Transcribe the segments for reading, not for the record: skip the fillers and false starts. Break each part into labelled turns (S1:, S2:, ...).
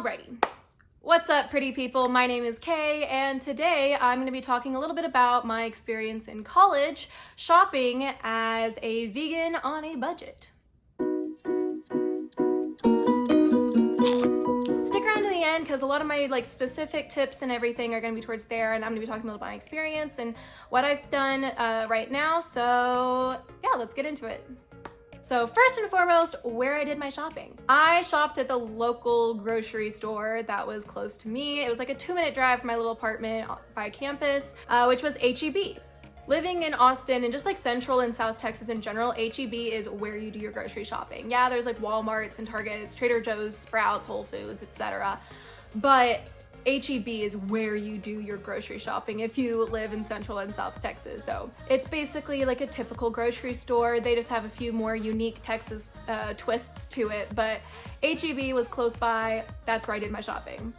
S1: Alrighty. What's up, pretty people? My name is Kay, and today I'm going to be talking a little bit about my experience in college shopping as a vegan on a budget. Stick around to the end because a lot of my specific tips and everything are going to be towards there, and I'm going to be talking about my experience and what I've done right now. So yeah, let's get into it. So first and foremost, where I did my shopping. I shopped at the local grocery store that was close to me. It was like a 2-minute drive from my little apartment by campus, which was H-E-B. Living in Austin and just like Central and South Texas in general, H-E-B is where you do your grocery shopping. Yeah, there's like Walmarts and Targets, Trader Joe's, Sprouts, Whole Foods, etc. But H-E-B is where you do your grocery shopping if you live in Central and South Texas. So it's basically like a typical grocery store. They just have a few more unique Texas twists to it, but H-E-B was close by. That's where I did my shopping.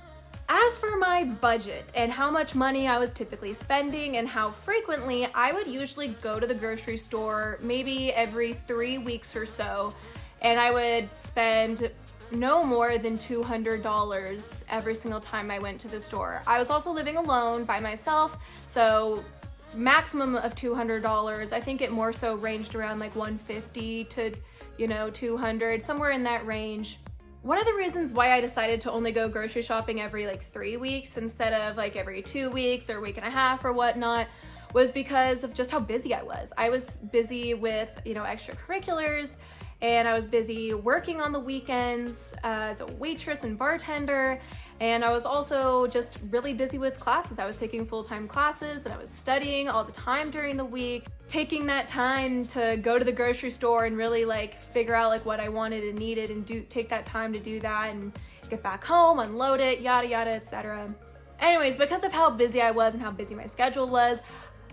S1: As for my budget and how much money I was typically spending and how frequently, I would usually go to the grocery store maybe every 3 weeks or so, and I would spend no more than $200 every single time I went to the store. I was also living alone by myself, so maximum of $200. I think it more so ranged around like $150 to, $200, somewhere in that range. One of the reasons why I decided to only go grocery shopping every 3 weeks instead of every 2 weeks or a week and a half or whatnot was because of just how busy I was. I was busy with, extracurriculars, and I was busy working on the weekends as a waitress and bartender, and I was also just really busy with classes. I was taking full-time classes and I was studying all the time during the week. Taking that time to go to the grocery store and really figure out what I wanted and needed and take that time to do that and get back home, unload it, yada yada, etc. Anyways, because of how busy I was and how busy my schedule was,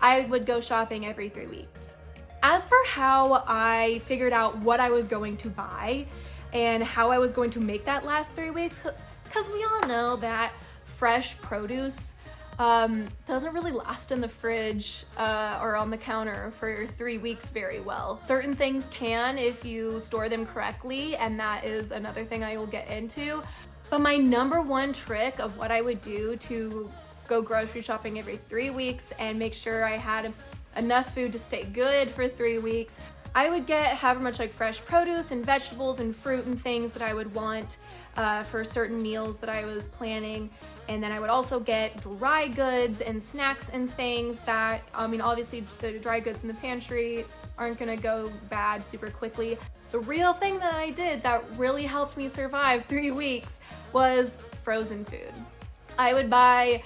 S1: I would go shopping every 3 weeks. As for how I figured out what I was going to buy and how I was going to make that last 3 weeks, because we all know that fresh produce doesn't really last in the fridge or on the counter for 3 weeks very well. Certain things can if you store them correctly, and that is another thing I will get into. But my number one trick of what I would do to go grocery shopping every 3 weeks and make sure I had enough food to stay good for 3 weeks, I would get however much fresh produce and vegetables and fruit and things that I would want for certain meals that I was planning. And then I would also get dry goods and snacks and things that, obviously the dry goods in the pantry aren't gonna go bad super quickly. The real thing that I did that really helped me survive 3 weeks was frozen food. I would buy,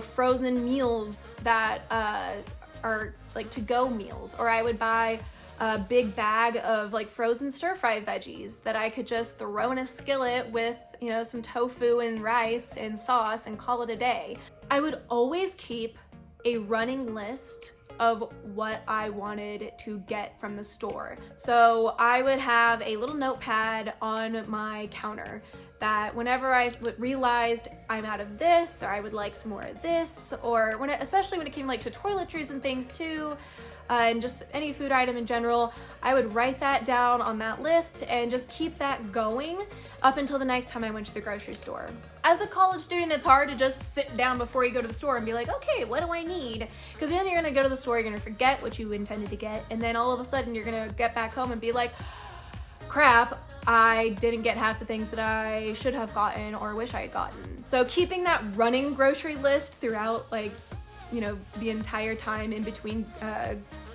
S1: frozen meals that are to-go meals, or I would buy a big bag of frozen stir-fry veggies that I could just throw in a skillet with some tofu and rice and sauce and call it a day. I would always keep a running list of what I wanted to get from the store. So I would have a little notepad on my counter that whenever I realized I'm out of this, or I would like some more of this, or especially when it came to toiletries and things too, and just any food item in general, I would write that down on that list and just keep that going up until the next time I went to the grocery store. As a college student, it's hard to just sit down before you go to the store and be like, okay, what do I need? Because then you're gonna go to the store, you're gonna forget what you intended to get, and then all of a sudden you're gonna get back home and be like, crap, I didn't get half the things that I should have gotten or wish I had gotten. So keeping that running grocery list throughout the entire time in between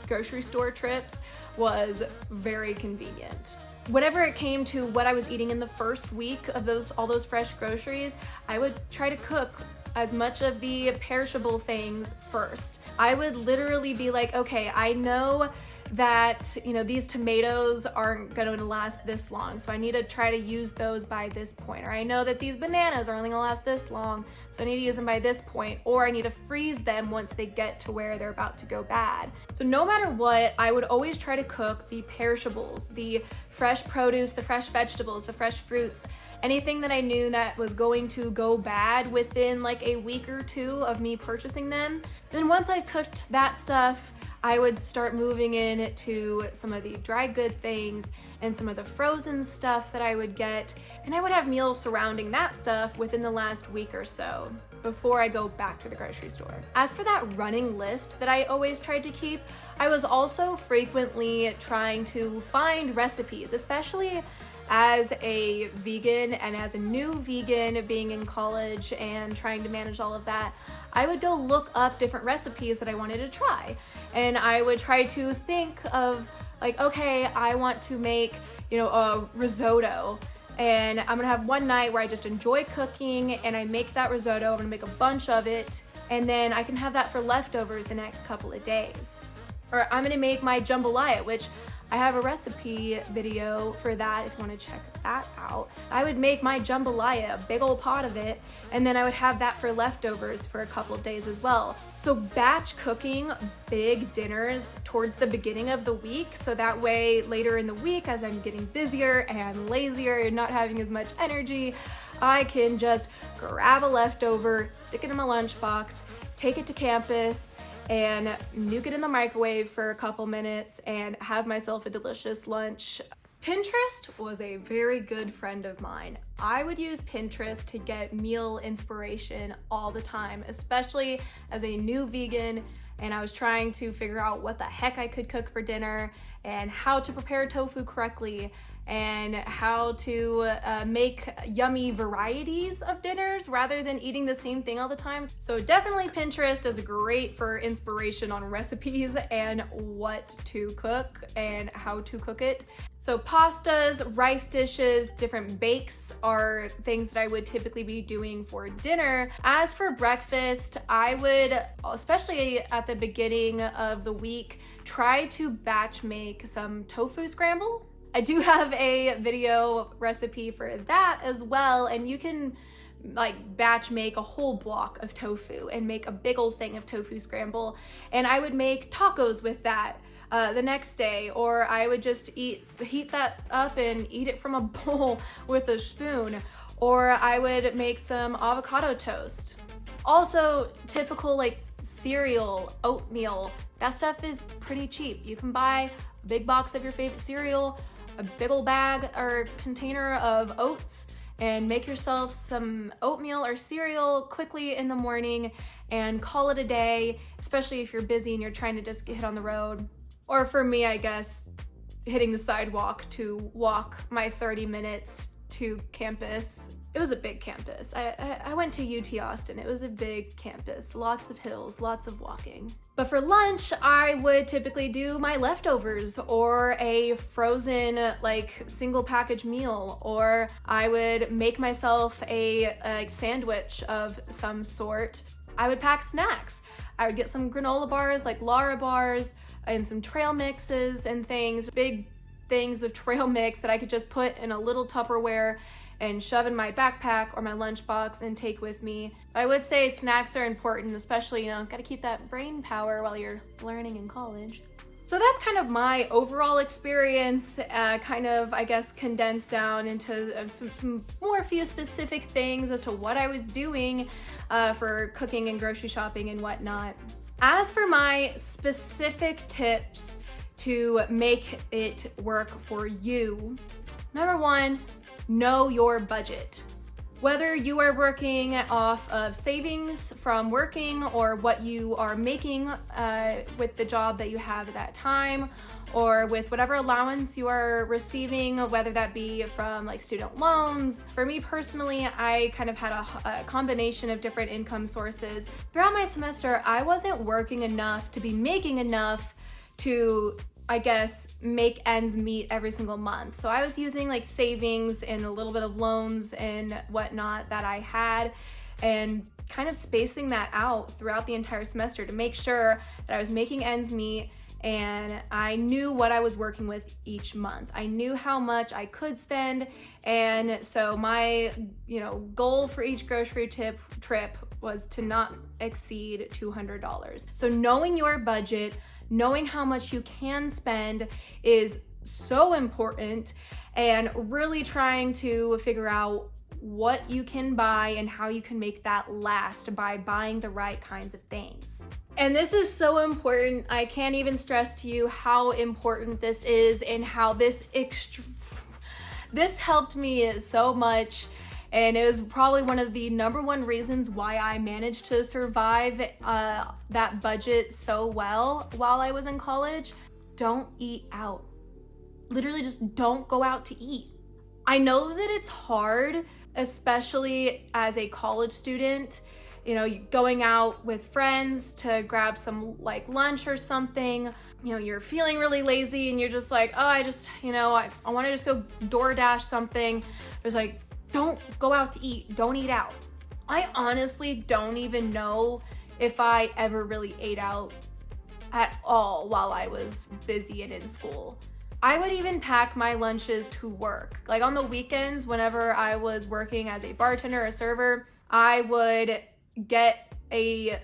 S1: grocery store trips was very convenient. Whenever it came to what I was eating in the first week of all those fresh groceries, I would try to cook as much of the perishable things first. I would literally be like, okay, I know that these tomatoes aren't going to last this long, so I need to try to use those by this point. Or I know that these bananas are only going to last this long, so I need to use them by this point. Or I need to freeze them once they get to where they're about to go bad. So no matter what, I would always try to cook the perishables, the fresh produce, the fresh vegetables, the fresh fruits, anything that I knew that was going to go bad within a week or two of me purchasing them. Then once I cooked that stuff, I would start moving into some of the dry good things and some of the frozen stuff that I would get, and I would have meals surrounding that stuff within the last week or so before I go back to the grocery store. As for that running list that I always tried to keep, I was also frequently trying to find recipes, especially as a vegan and as a new vegan being in college and trying to manage all of that. I would go look up different recipes that I wanted to try, and I would try to think of like, okay, I want to make, a risotto, and I'm gonna have one night where I just enjoy cooking and I make that risotto. I'm gonna make a bunch of it, and then I can have that for leftovers the next couple of days. Or I'm gonna make my jambalaya, which I have a recipe video for that if you want to check that out. I would make my jambalaya, a big old pot of it, and then I would have that for leftovers for a couple of days as well. So batch cooking big dinners towards the beginning of the week, so that way later in the week, as I'm getting busier and lazier and not having as much energy, I can just grab a leftover, stick it in my lunchbox, take it to campus, and nuke it in the microwave for a couple minutes and have myself a delicious lunch. Pinterest was a very good friend of mine. I would use Pinterest to get meal inspiration all the time, especially as a new vegan, and I was trying to figure out what the heck I could cook for dinner and how to prepare tofu correctly and how to make yummy varieties of dinners rather than eating the same thing all the time. So definitely Pinterest is great for inspiration on recipes and what to cook and how to cook it. So pastas, rice dishes, different bakes are things that I would typically be doing for dinner. As for breakfast, I would, especially at the beginning of the week, try to batch make some tofu scramble. I do have a video recipe for that as well, and you can like batch make a whole block of tofu and make a big old thing of tofu scramble, and I would make tacos with that the next day, or I would just heat that up and eat it from a bowl with a spoon, or I would make some avocado toast. Also, typical like cereal, oatmeal, that stuff is pretty cheap. You can buy a big box of your favorite cereal, a big old bag or container of oats, and make yourself some oatmeal or cereal quickly in the morning and call it a day, especially if you're busy and you're trying to just get on the road. Or for me, I guess, hitting the sidewalk to walk my 30 minutes to campus. It was a big campus. I went to UT Austin. It was a big campus, lots of hills, lots of walking. But for lunch, I would typically do my leftovers or a frozen like single package meal, or I would make myself a sandwich of some sort. I would pack snacks. I would get some granola bars like Lara bars and some trail mixes and things, big things of trail mix that I could just put in a little Tupperware and shove in my backpack or my lunchbox and take with me. I would say snacks are important, especially, gotta keep that brain power while you're learning in college. So that's kind of my overall experience, kind of, I guess, condensed down into some few specific things as to what I was doing for cooking and grocery shopping and whatnot. As for my specific tips to make it work for you, number one, know your budget. Whether you are working off of savings from working or what you are making with the job that you have at that time, or with whatever allowance you are receiving, whether that be from like student loans. For me personally, I kind of had a combination of different income sources. Throughout my semester, I wasn't working enough to be making enough to, I guess, make ends meet every single month. So I was using like savings and a little bit of loans and whatnot that I had, and kind of spacing that out throughout the entire semester to make sure that I was making ends meet and I knew what I was working with each month. I knew how much I could spend, and so my goal for each grocery trip was to not exceed $200. So knowing your budget, knowing how much you can spend is so important, and really trying to figure out what you can buy and how you can make that last by buying the right kinds of things. And this is so important. I can't even stress to you how important this is and how this helped me so much. And it was probably one of the #1 reasons why I managed to survive that budget so well while I was in college. Don't eat out. Literally just don't go out to eat. I know that it's hard, especially as a college student, you know, going out with friends to grab some like lunch or something. You know, you're feeling really lazy and you're just like, oh, I want to just go DoorDash something. It's like, don't go out to eat. Don't eat out. I honestly don't even know if I ever really ate out at all while I was busy and in school. I would even pack my lunches to work. Like on the weekends, whenever I was working as a bartender or server, I would get a,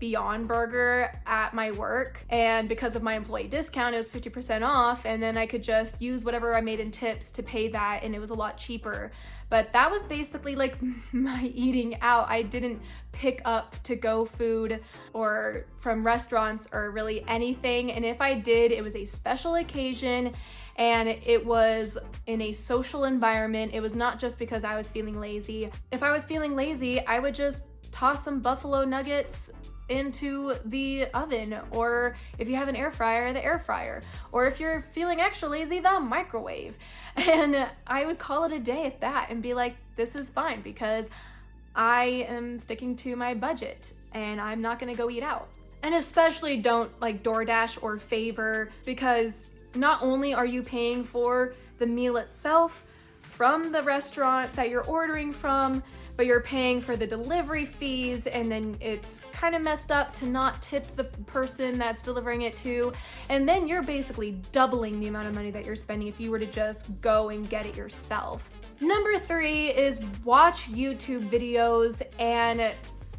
S1: Beyond Burger at my work. And because of my employee discount, it was 50% off. And then I could just use whatever I made in tips to pay that. And it was a lot cheaper. But that was basically like my eating out. I didn't pick up to-go food or from restaurants or really anything. And if I did, it was a special occasion and it was in a social environment. It was not just because I was feeling lazy. If I was feeling lazy, I would just toss some buffalo nuggets into the oven, or if you have an air fryer, the air fryer, or if you're feeling extra lazy, the microwave. And I would call it a day at that and be like, this is fine because I am sticking to my budget and I'm not gonna go eat out. And especially don't like DoorDash or Favor, because not only are you paying for the meal itself from the restaurant that you're ordering from, but you're paying for the delivery fees, and then it's kind of messed up to not tip the person that's delivering it to. And then you're basically doubling the amount of money that you're spending if you were to just go and get it yourself. #3 is watch YouTube videos and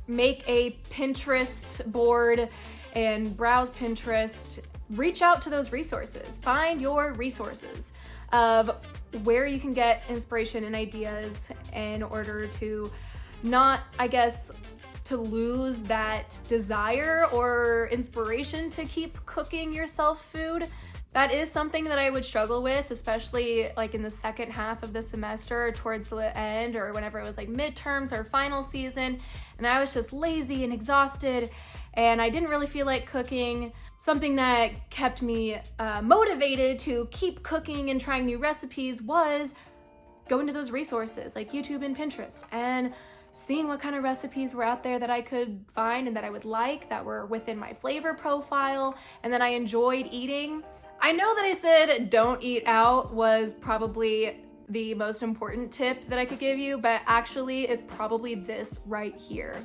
S1: make a Pinterest board and browse Pinterest. Reach out to those resources. Find your resources of where you can get inspiration and ideas in order to not, to lose that desire or inspiration to keep cooking yourself food. That is something that I would struggle with, especially like in the second half of the semester towards the end, or whenever it was like midterms or final season, and I was just lazy and exhausted and I didn't really feel like cooking. Something that kept me motivated to keep cooking and trying new recipes was going to those resources like YouTube and Pinterest and seeing what kind of recipes were out there that I could find and that I would like, that were within my flavor profile and that I enjoyed eating. I know that I said don't eat out was probably the most important tip that I could give you, but actually it's probably this right here.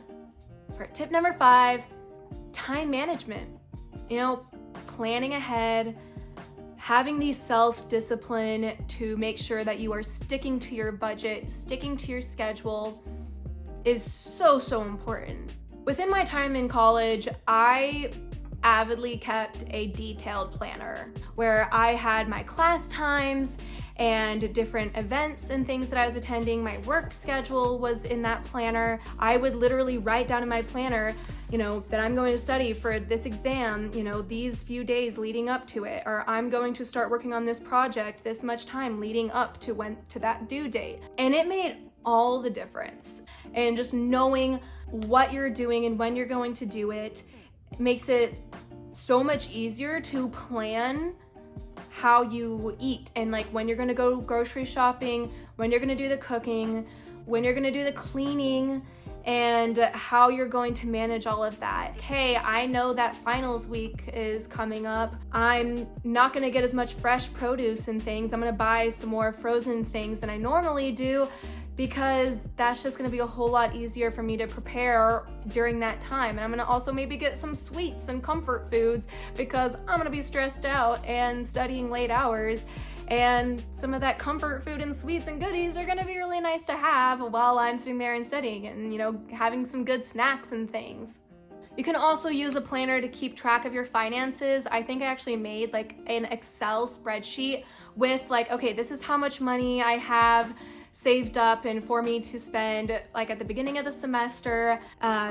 S1: For tip #5, time management. Planning ahead, having the self-discipline to make sure that you are sticking to your budget, sticking to your schedule is so, so important. Within my time in college, I avidly kept a detailed planner where I had my class times and different events and things that I was attending. My work schedule was in that planner. I would literally write down in my planner, that I'm going to study for this exam, these few days leading up to it, or I'm going to start working on this project this much time leading up to that due date. And it made all the difference. And just knowing what you're doing and when you're going to do it makes it so much easier to plan how you eat and like when you're gonna go grocery shopping, when you're gonna do the cooking, when you're gonna do the cleaning, and how you're going to manage all of that. Hey, I know that finals week is coming up. I'm not gonna get as much fresh produce and things. I'm gonna buy some more frozen things than I normally do because that's just gonna be a whole lot easier for me to prepare during that time. And I'm gonna also maybe get some sweets and comfort foods because I'm gonna be stressed out and studying late hours. And some of that comfort food and sweets and goodies are gonna be really nice to have while I'm sitting there and studying and, having some good snacks and things. You can also use a planner to keep track of your finances. I think I actually made like an Excel spreadsheet with like, okay, this is how much money I have saved up and for me to spend like at the beginning of the semester.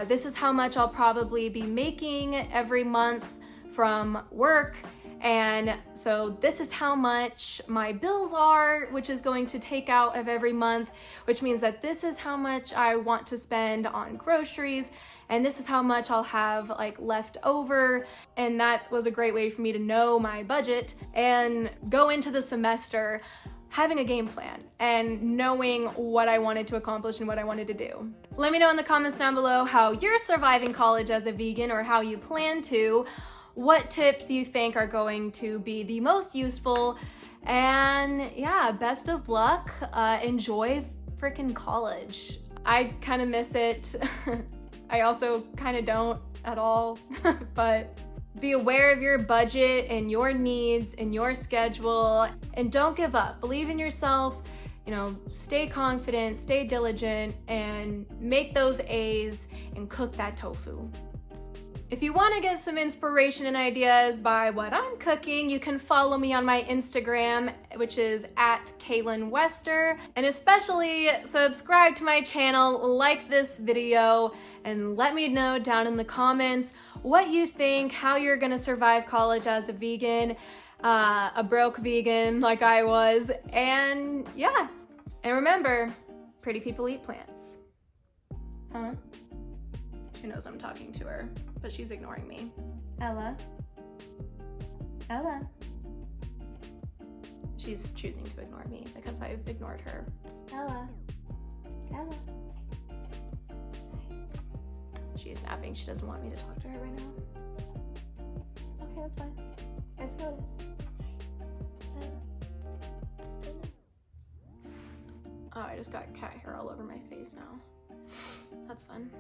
S1: This is how much I'll probably be making every month from work. And so this is how much my bills are, which is going to take out of every month, which means that this is how much I want to spend on groceries. And this is how much I'll have like left over. And that was a great way for me to know my budget and go into the semester having a game plan and knowing what I wanted to accomplish and what I wanted to do. Let me know in the comments down below how you're surviving college as a vegan or how you plan to, what tips you think are going to be the most useful, and yeah, best of luck. Enjoy freaking college. I kind of miss it. I also kind of don't at all, but be aware of your budget and your needs and your schedule, and don't give up. Believe in yourself, you know, stay confident, stay diligent, and make those A's and cook that tofu. If you want to get some inspiration and ideas by what I'm cooking, you can follow me on my Instagram, which is @KaylinWester, and especially subscribe to my channel, like this video, and let me know down in the comments what you think, how you're gonna survive college as a vegan, a broke vegan like I was, and yeah. And remember, pretty people eat plants. Huh? She knows I'm talking to her, but she's ignoring me. Ella? Ella? She's choosing to ignore me because I've ignored her. Ella? Ella? She's napping. She doesn't want me to talk to her right now. Okay, that's fine. I see how it is. Oh, I just got cat hair all over my face now. That's fun.